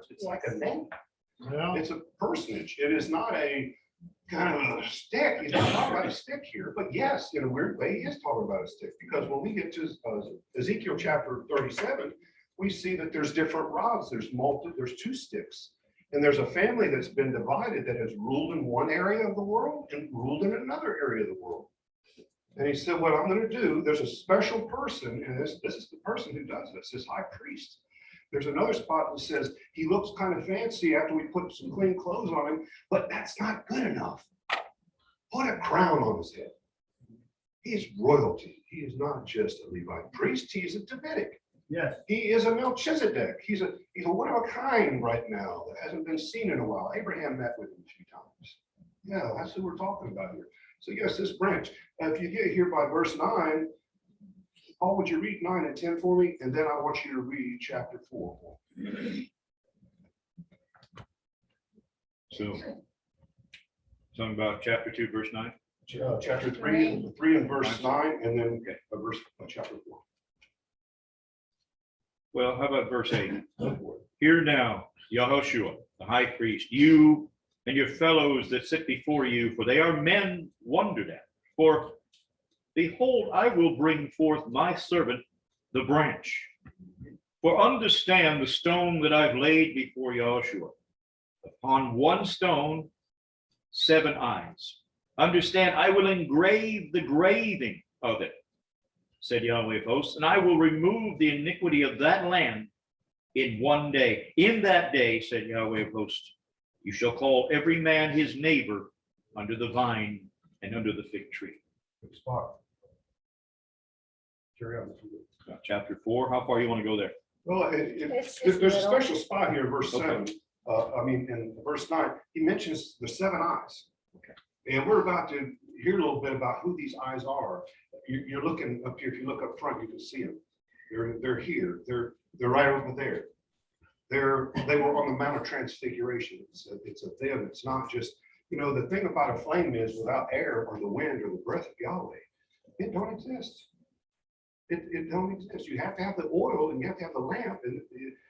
words. It's like a name. Yeah. It's a personage. It is not a kind of a stick. He's not talking about a stick here, but yes, in a weird way, he is talking about a stick, because when we get to Ezekiel chapter 37, we see that there's different rods. There's two sticks, and there's a family that's been divided that has ruled in one area of the world and ruled in another area of the world. And he said, what I'm going to do, there's a special person, and this is the person who does this high priest. There's another spot that says he looks kind of fancy after we put some clean clothes on him, but that's not good enough. Put a crown on his head. He is royalty. He is not just a Levite priest. He is a Davidic. Yes. He is a Melchizedek. He's a one of a kind right now that hasn't been seen in a while. Abraham met with him a few times. Yeah, that's who we're talking about here. So yes, this branch. If you get here by verse 9, Paul, would you read 9 and 10 for me? And then I want you to read chapter 4. So, talking about chapter 2, verse 9. Chapter 3 and verse 9, and then chapter 4. Well, how about verse 8? Hear now, Yahushua, the high priest, you and your fellows that sit before you, for they are men wondered at. For behold, I will bring forth my servant, the branch. For understand the stone that I've laid before Yahushua. Upon one stone, 7 eyes. Understand, I will engrave the graving of it, said Yahweh of hosts, and I will remove the iniquity of that land in one day. In that day, said Yahweh of hosts, you shall call every man his neighbor under the vine and under the fig tree. Good spot. Carry on. Chapter 4, how far you want to go there? Well, It's just there's a little. special spot here, verse 7. Okay. In verse 9, he mentions the 7 eyes. Okay. And we're about to hear a little bit about who these eyes are. You're looking up here. If you look up front, you can see them. They're here. They're right over there. They were on the Mount of Transfiguration. It's a them. It's not just, the thing about a flame is without air or the wind or the breath of Yahweh, it don't exist. It don't exist. You have to have the oil and you have to have the lamp,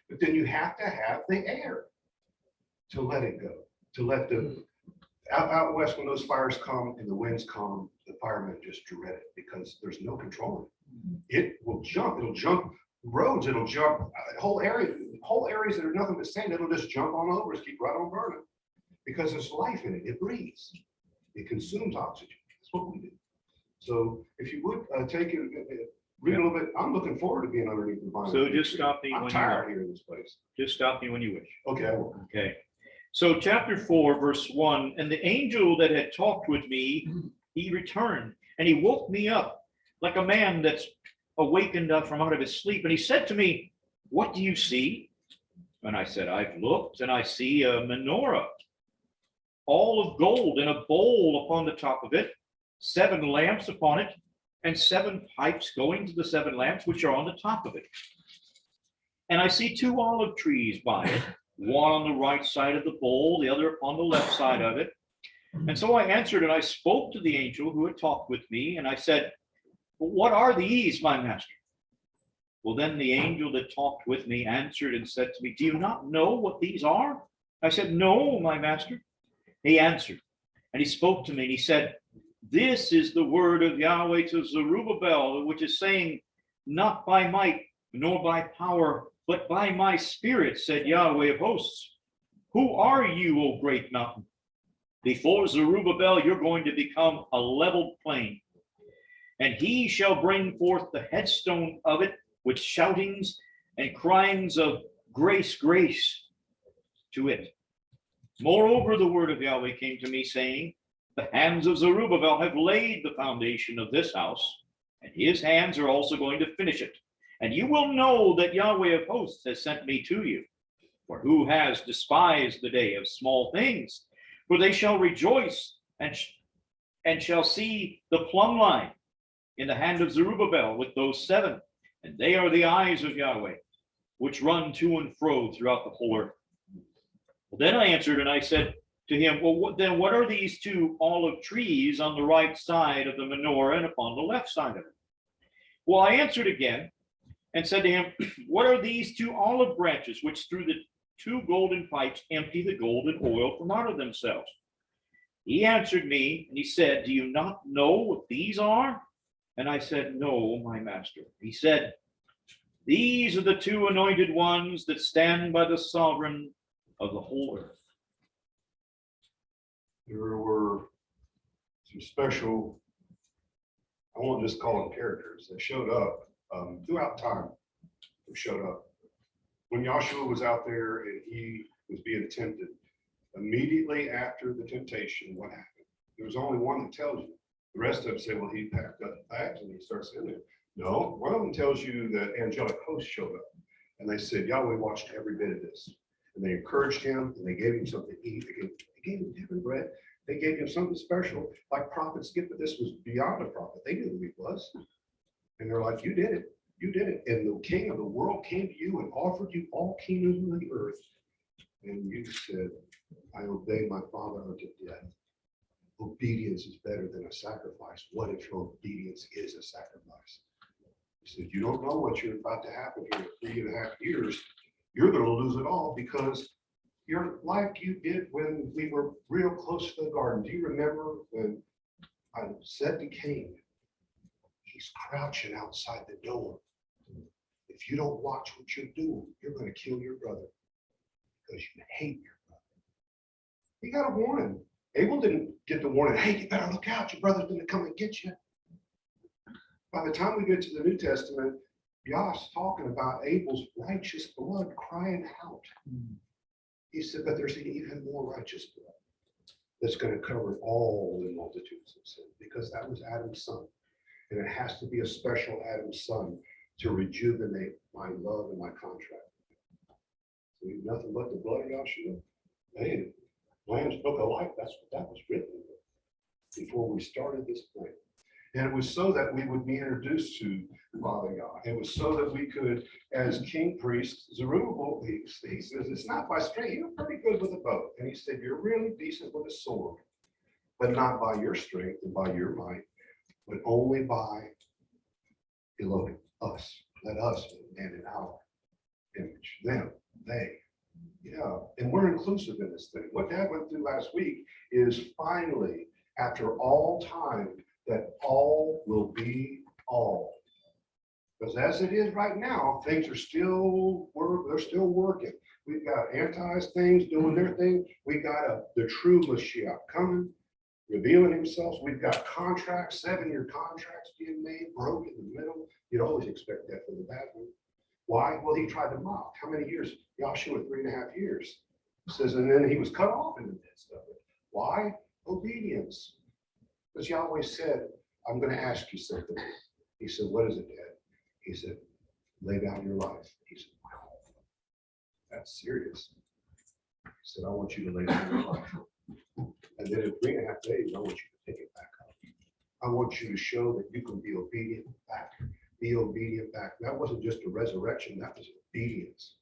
but then you have to have the air to let it go, to let the out west, when those fires come and the winds come, the firemen just dread it because there's no controlling it. It will jump. It'll jump roads. It'll jump whole areas that are nothing but sand. It'll just jump on over, keep right on burning because there's life in it. It breathes. It consumes oxygen. That's what we do. So if you would take it, read a little bit. I'm looking forward to being underneath the vine. So just stop me I'm when you tired wish. here in this place. Just stop me when you wish. Okay, I will. Okay. So chapter 4, verse 1, and the angel that had talked with me, he returned, and he woke me up like a man that's awakened up from out of his sleep. And he said to me, what do you see? And I said, I've looked, and I see a menorah, all of gold, and a bowl upon the top of it, 7 lamps upon it, and 7 pipes going to the 7 lamps, which are on the top of it. And I see 2 olive trees by it, one on the right side of the bowl, the other on the left side of it. And so I answered, and I spoke to the angel who had talked with me, and I said, what are these, my master? Well, then the angel that talked with me answered and said to me, do you not know what these are? I said, no, my master. He answered, and he spoke to me, and he said, this is the word of Yahweh to Zerubbabel, which is saying, not by might, nor by power, but by my spirit, said Yahweh of hosts. Who are you, O great mountain? Before Zerubbabel, you're going to become a leveled plain. And he shall bring forth the headstone of it with shoutings and cryings of grace, grace to it. Moreover, the word of Yahweh came to me, saying, the hands of Zerubbabel have laid the foundation of this house, and his hands are also going to finish it. And you will know that Yahweh of hosts has sent me to you. For who has despised the day of small things? For they shall rejoice and shall see the plumb line in the hand of Zerubbabel with those 7. And they are the eyes of Yahweh, which run to and fro throughout the whole earth. Well, then I answered and I said to him, well, what are these 2 olive trees on the right side of the menorah and upon the left side of it? Well, I answered again and said to him, what are these 2 olive branches which through the 2 golden pipes empty the golden oil from out of themselves. He answered me, and he said, do you not know what these are? And I said, no, my master. He said, these are the 2 anointed ones that stand by the sovereign of the whole earth. There were some special, I won't just call them characters, that showed up throughout time. Who showed up. When Joshua was out there and he was being tempted, immediately after the temptation, what happened? There's only one that tells you. The rest of them say, well, he packed up the bags and he starts in there. No, one of them tells you that angelic host showed up and they said, Yahweh watched every bit of this. And they encouraged him and they gave him something to eat. They gave him different bread. They gave him something special, like prophets give, but this was beyond a prophet. They knew who he was. And they're like, you did it. You did it. And the king of the world came to you and offered you all kingdoms of the earth. And you said, I obey my father unto death. Obedience is better than a sacrifice. What if your obedience is a sacrifice? He said, you don't know what you're about to happen here in 3.5 years. You're going to lose it all because you're like you did when we were real close to the garden. Do you remember when I said to Cain, he's crouching outside the door. If you don't watch what you're doing, you're going to kill your brother because you hate your brother. He got a warning. Abel didn't get the warning, hey, you better look out, your brother's going to come and get you. By the time we get to the New Testament, Yah's talking about Abel's righteous blood crying out. He said, but there's an even more righteous blood that's going to cover all the multitudes of sin because that was Adam's son. And it has to be a special Adam's son to rejuvenate my love and my contract. So nothing but the blood of Yahshua. Man, Lamb's Book of Life, that's what that was written before we started this plan. And it was so that we would be introduced to Father God. It was so that we could, as king priest, Zerubbabel, he says, it's not by strength. You're pretty good with a bow. And he said, you're really decent with a sword, but not by your strength and by your might, but only by Elohim, us. Let us man in our image. Them, they. Yeah, and we're inclusive in this thing. What Dad went through last week is finally, after all time, that all will be all. Because as it is right now, things are still they're still working. We've got anti things doing their thing. We got the true Mashiach coming, revealing himself. We've got contracts, 7-year contracts being made, broke in the middle. You'd always expect that for the bad one. Why? Well, he tried to mock. How many years? Joshua, 3.5 years. It says, and then he was cut off in the midst of it. Why? Obedience. Because Yahweh said, I'm going to ask you something. He said, what is it, Dad? He said, lay down your life. He said, wow, that's serious. He said, I want you to lay down your life. And then in 3.5 days, I want you to take it back up. I want you to show that you can be obedient back. Be obedient back. That wasn't just a resurrection, that was obedience.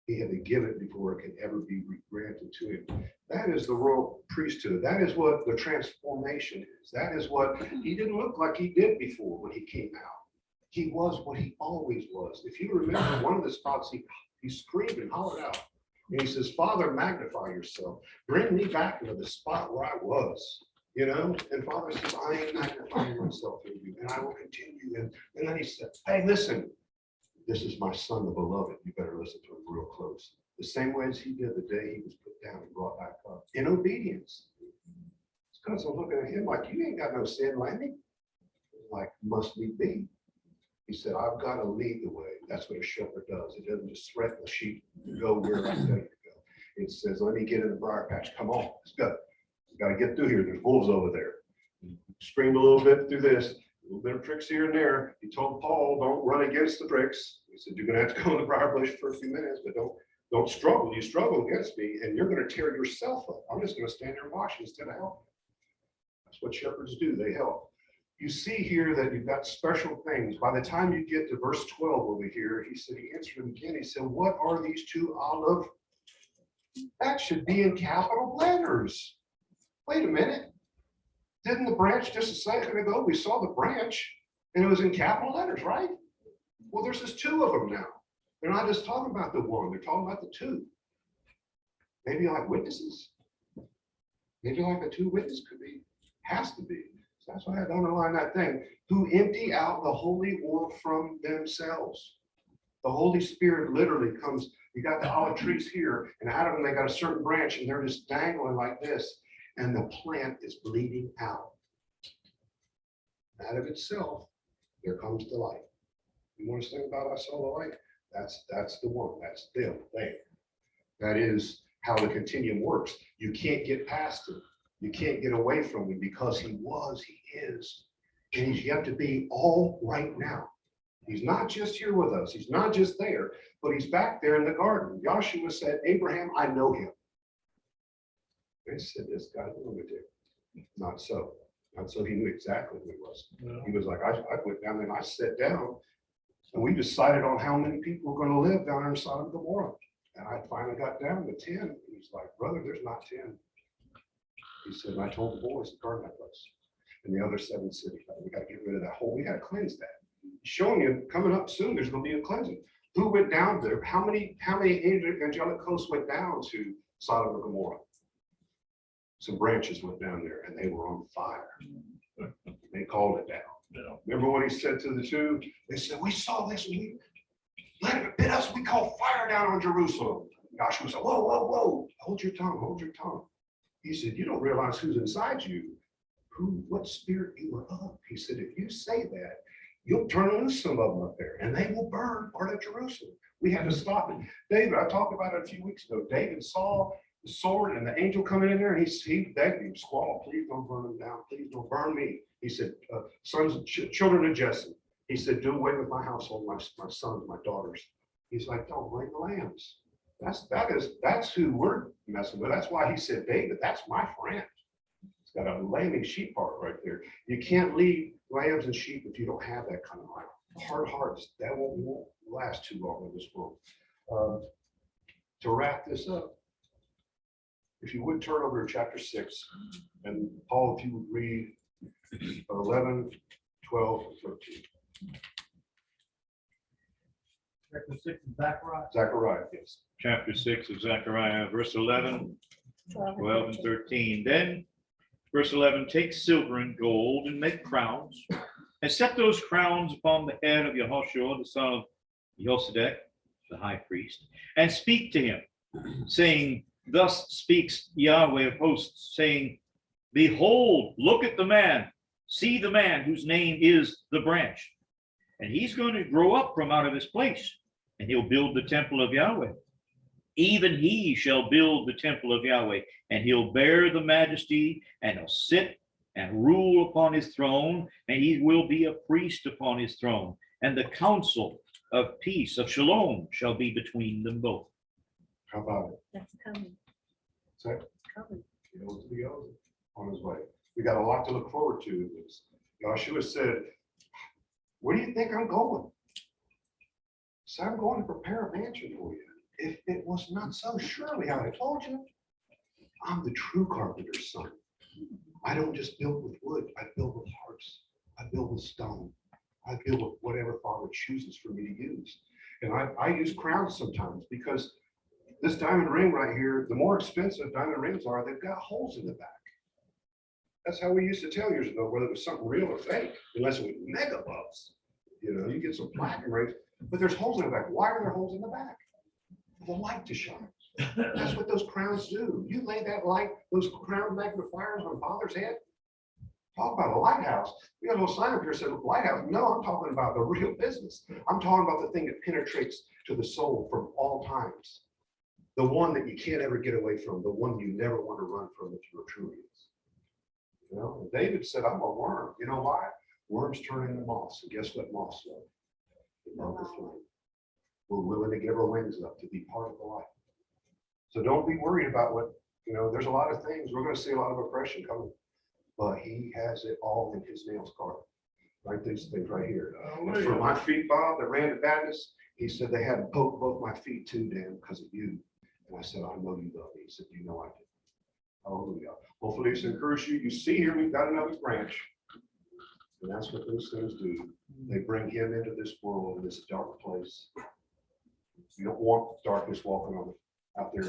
He had to give it before it could ever be granted to him. That is the royal priesthood. That is what the transformation is. That is what he didn't look like he did before when he came out. He was what he always was. If you remember one of the spots, he screamed and hollered out. And he says, Father, magnify yourself. Bring me back into the spot where I was. You know, and Father says, I ain't magnifying myself in you, and I will continue. And then he said, hey, listen, this is my son, the beloved. You better listen to him real close. The same way as he did the day he was put down and brought back up in obedience. It's because I'm looking at him like, you ain't got no sin, Landy. Like, must need be. He said, I've got to lead the way. That's what a shepherd does. It doesn't just threaten the sheep to go where I tell you to go. It says, let me get in the briar patch. Come on, let's go. Got to get through here. There's wolves over there. Screamed a little bit through this, a little bit of pricks here and there. He told Paul, don't run against the pricks. He said, you're going to have to go in the briar bush for a few minutes, but don't struggle. You struggle against me and you're going to tear yourself up. I'm just going to stand there and watch instead of help. That's what shepherds do. They help. You see here that you've got special things. By the time you get to verse 12 over here, he said, he answered him again. He said, what are these 2 olive? That should be in capital letters. Wait a minute. Didn't the branch just a second ago, we saw the branch and it was in capital letters, right? Well, there's just 2 of them now. They're not just talking about the one, they're talking about the two. Maybe like witnesses. Maybe like a two witness could be, has to be. So that's why I had to underline that thing. Who empty out the holy oil from themselves. The Holy Spirit literally comes. You got the olive trees here, and out of them they got a certain branch, and they're just dangling like this, and the plant is bleeding out. Out of itself, there comes the light. You want to think about I saw the light? That's the one. That's them there. That is how the continuum works. You can't get past him. You can't get away from him because he was, he is, and he's yet to be all right now. He's not just here with us. He's not just there, but he's back there in the garden. Joshua said, Abraham, I know him. They said, this guy's a lunatic. Not so. Not so. He knew exactly who he was. Yeah. He was like, I went down there and I sat down and we decided on how many people were going to live down there in Sodom and Gomorrah. And I finally got down to 10. He's like, brother, there's not 10. He said, and I told the boys to guard that place. And the other 7 cities, we got to get rid of that whole, we got to cleanse that. Showing you coming up soon, there's going to be a cleansing. Who went down there? How many angelic hosts went down to Sodom and Gomorrah? Some branches went down there and they were on fire. They called it down. Yeah. Remember what he said to the two? They said, we saw this and we let it bit us. We call fire down on Jerusalem. Joshua said, whoa, whoa, whoa. Hold your tongue, hold your tongue. He said, you don't realize who's inside you, what spirit you are of. He said, if you say that, you'll turn loose some of them up there and they will burn part of Jerusalem. We had to stop it. David, I talked about it a few weeks ago. David saw the sword and the angel coming in there and he begged him, squall, please don't burn them down. Please don't burn me. He said, children of Jesse. He said, do away with my household, my sons, my daughters. He's like, don't blame the lambs. That's who we're messing with. That's why he said, David, that's my friend. It's got a lambing sheep heart right there. You can't lead lambs and sheep if you don't have that kind of heart. Hard hearts, that won't last too long in this world. To wrap this up, if you would turn over to chapter 6, and Paul, if you would read 11, 12, and 13. Chapter 6 of Zechariah. Zechariah, yes. Chapter 6 of Zechariah, verse 11, 12, and 13. Then, verse 11, take silver and gold and make crowns, and set those crowns upon the head of Yehoshua, the son of Jehozadak, the high priest, and speak to him, saying, thus speaks Yahweh of hosts, saying, behold, look at the man, see the man whose name is the branch. And he's going to grow up from out of his place, and he'll build the temple of Yahweh. Even he shall build the temple of Yahweh, and he'll bear the majesty, and he'll sit and rule upon his throne, and he will be a priest upon his throne. And the counsel of peace, of shalom, shall be between them both. How about it? That's coming. Say, Coming. he knows he goes on his way. We got a lot to look forward to in this. Joshua said, where do you think I'm going? So I'm going to prepare a mansion for you. If it was not so, surely I would have told you. I'm the true carpenter's son. I don't just build with wood. I build with hearts. I build with stone. I build with whatever Father chooses for me to use. And I use crowns sometimes because this diamond ring right here, the more expensive diamond rings are, they've got holes in the back. That's how we used to tell years ago, whether it was something real or fake, unless it was mega bucks. You know, you get some platinum rings, but there's holes in the back. Why are there holes in the back? For the light to shine. That's what those crowns do. You lay that light, those crown magnifiers on Father's head. Talk about a lighthouse. We got a little sign up here that said lighthouse. No, I'm talking about the real business. I'm talking about the thing that penetrates to the soul from all times. The one that you can't ever get away from, the one you never want to run from if you're truly is. You know, and David said, I'm a worm. You know why? Worms turn into moths. And guess what moths love? They love the flame. We're willing to give our wings up to be part of the light. So don't be worried about what, you know, there's a lot of things. We're going to see a lot of oppression coming, but he has it all in his nails carved. Like these things right here. For my feet, Bob, that ran to Baptist, he said they had to poke both my feet too, Dan, because of you. And I said, I know you love me. He said, you know I do. Hallelujah. Hopefully it's encouraged you. You see here, we've got another branch. And that's what those things do. They bring him into this world, in this dark place. You don't want darkness walking on out there.